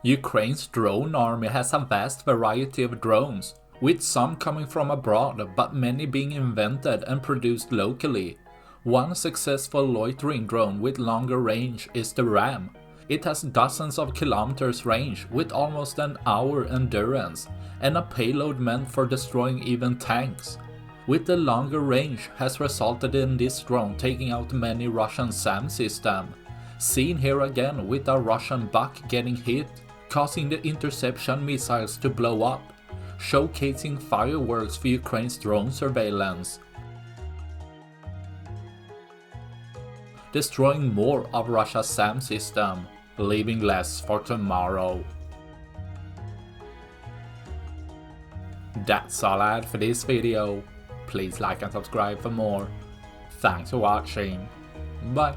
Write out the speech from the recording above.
Ukraine's drone army has a vast variety of drones, with some coming from abroad but many being invented and produced locally. One successful loitering drone with longer range is the Ram. It has dozens of kilometers range with almost an hour endurance and a payload meant for destroying even tanks. With the longer range has resulted in this drone taking out many Russian SAM systems. Seen here again with a Russian Buck getting hit, causing the Interception missiles to blow up, showcasing fireworks for Ukraine's drone surveillance. Destroying more of Russia's SAM system, leaving less for tomorrow. That's all I had for this video. Please like and subscribe for more. Thanks for watching. Bye.